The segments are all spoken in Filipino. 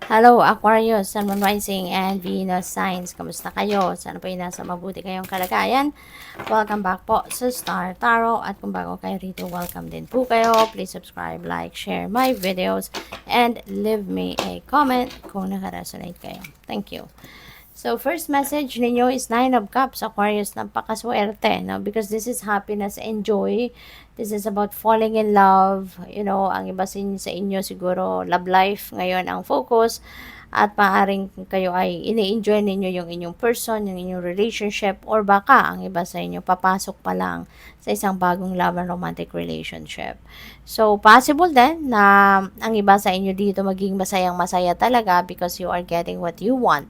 Hello, Aquarius, Sun, Moon, Rising, and Venus signs. Kamusta kayo? Sana po ay nasa mabuti kayong kalagayan. Welcome back po sa Star Tarot. At kung bago kayo rito, welcome din po kayo. Please subscribe, like, share my videos, and leave me a comment kung nakaresonate kayo. Thank you. So, first message ninyo is Nine of Cups, Aquarius, napakaswerte, no? Because this is happiness and joy. This is about falling in love. You know, ang iba sa inyo siguro, love life ngayon ang focus. At maaaring kayo ay ini-enjoy ninyo yung inyong person, yung inyong relationship, or baka ang iba sa inyo papasok pa lang sa isang bagong love and romantic relationship. So, possible din na ang iba sa inyo dito maging masayang-masaya talaga because you are getting what you want.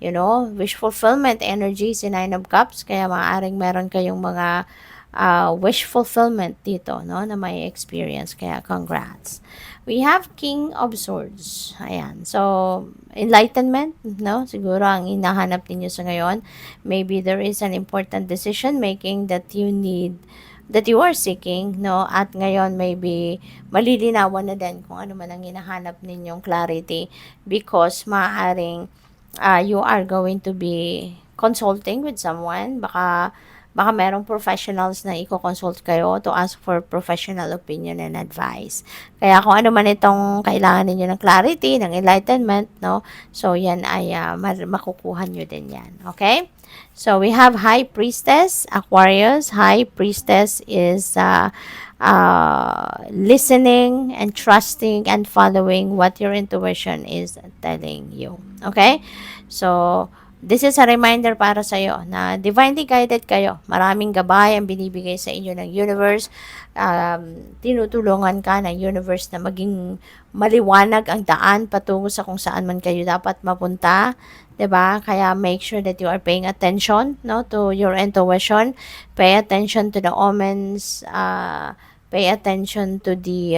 You know, wish fulfillment energy si Nine of Cups, kaya maaaring meron kayong mga wish fulfillment dito, no, na may experience. Kaya congrats. We have King of Swords. Ayan. So, enlightenment, no? Siguro ang hinahanap ninyo sa ngayon. Maybe there is an important decision making that you need, that you are seeking, no? At ngayon, maybe malilinawan na din kung ano man ang hinahanap ninyong clarity because maaaring you are going to be consulting with someone. Baka merong professionals na i-consult kayo to ask for professional opinion and advice. Kaya kung ano man itong kailangan ninyo ng clarity, ng enlightenment, no? So, yan ay makukuha nyo din yan. Okay? So, we have High Priestess, Aquarius. High Priestess is listening and trusting and following what your intuition is telling you. Okay? So, this is a reminder para sa iyo na divinely guided kayo. Maraming gabay ang binibigay sa inyo ng universe. Tinutulungan ka ng universe na maging maliwanag ang daan patungo sa kung saan man kayo dapat mapunta. 'Di ba? Kaya make sure that you are paying attention, no, to your intuition. Pay attention to the omens. Pay attention to the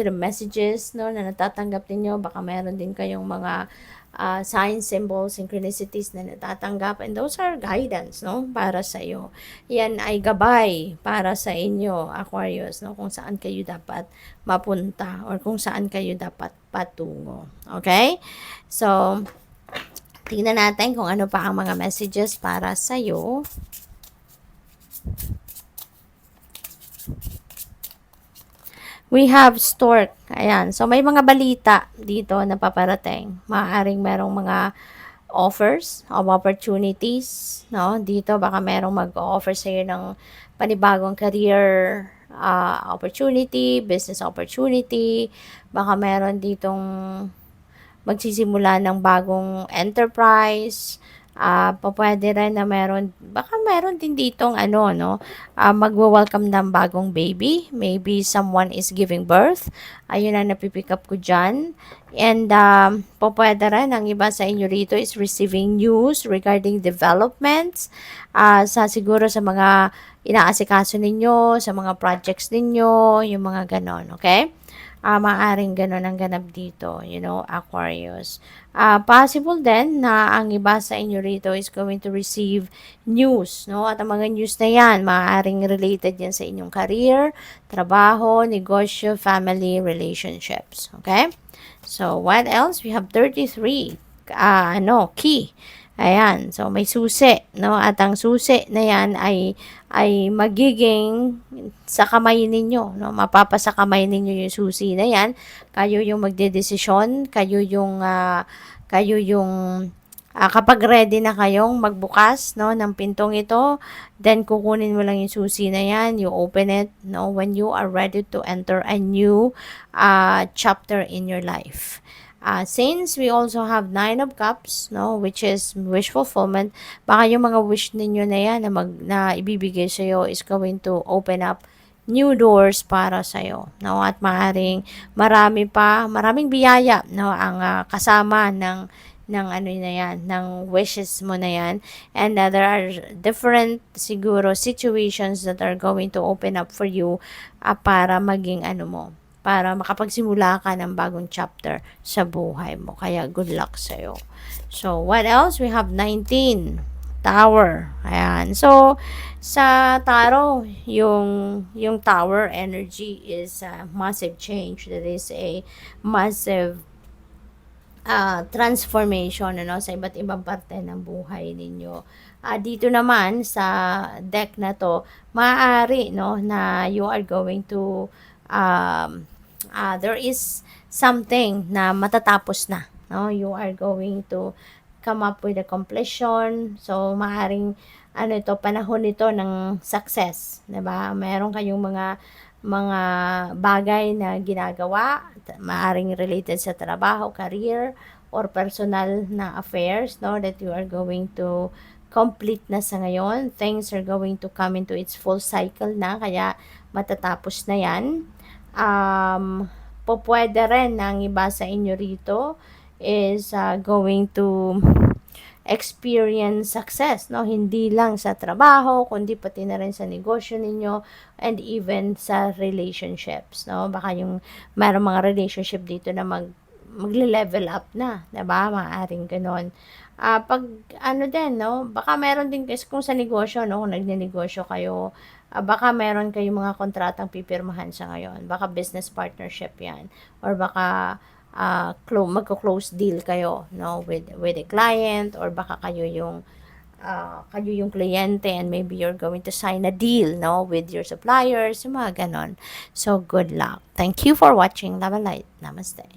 messages, no, na natatanggap ninyo. Baka meron din kayong mga signs, symbols, synchronicities na natatanggap, and those are guidance, no, para sa iyo. Yan ay gabay para sa inyo, Aquarius, no, kung saan kayo dapat mapunta or kung saan kayo dapat patungo. Okay? So, tingnan natin kung ano pa ang mga messages para sa iyo. We have stork. Ayan. So, may mga balita dito na paparating. Maaaring merong mga offers of opportunities. No? Dito, baka merong mag-offer sa'yo ng panibagong career opportunity, business opportunity. Baka meron ditong magsisimula ng bagong enterprise. Pwede rin na baka meron din ditong magwa-welcome ng bagong baby. Maybe someone is giving birth. Ayun ang napipick up ko dyan. And pwede rin, ang iba sa inyo rito is receiving news regarding developments. Siguro sa mga inaasikaso ninyo, sa mga projects ninyo, yung mga ganon, okay? Maaaring ganon ang ganap dito, you know, Aquarius. Possible din na ang iba sa inyo rito is going to receive news, no? At ang mga news na yan, maaaring related yan sa inyong career, trabaho, negosyo, family, relationships, okay? So, what else? We have 33, key. Ayan, so may susi, no? At ang susi na yan ay magiging sa kamay ninyo, no? Mapapasa kamay ninyo yung susi na yan. Kayo yung magdedesisyon, kayo yung kapag ready na kayong magbukas, no, ng pintong ito, then kukunin mo lang yung susi na yan, you open it, no, when you are ready to enter a new chapter in your life. Since we also have Nine of Cups, no, which is wish fulfillment, baka yung mga wish ninyo na yan na ibibigay sa iyo is going to open up new doors para sa iyo, no, at maraming biyaya, no, ang kasama ng ano na yan, ng wishes mo na yan. And there are different siguro situations that are going to open up for you para maging para makapagsimula ka ng bagong chapter sa buhay mo. Kaya good luck sa'yo. So, what else? We have 19. Tower. Ayan. So, sa tarot, yung tower energy is a massive change. That is a massive transformation sa iba't ibang parte ng buhay ninyo. Dito naman sa deck na to, maaari na you are going to there is something na matatapos na, you are going to come up with a completion. So maaring panahon ito ng success, 'di ba? Meron kayong mga bagay na ginagawa, maaring related sa trabaho, career, or personal na affairs, that you are going to complete na sa ngayon. Things are going to come into its full cycle na, kaya matatapos na yan. Pwede rin na ang iba sa inyo rito is going to experience success, hindi lang sa trabaho, kundi pati na rin sa negosyo ninyo and even sa relationships, baka yung mayroong mga relationship dito na magle-level up na, 'di ba? Maaaring ganoon. Pag din, baka meron din kasi kung sa negosyo, kung nagnenegosyo kayo, baka meron kayong mga kontratang pipirmahan sa ngayon. Baka business partnership 'yan, or baka magko-close deal kayo, with a client, or baka kayo yung kliyente and maybe you're going to sign a deal, with your suppliers, yung mga ganon. So, good luck. Thank you for watching. Love and light. Namaste.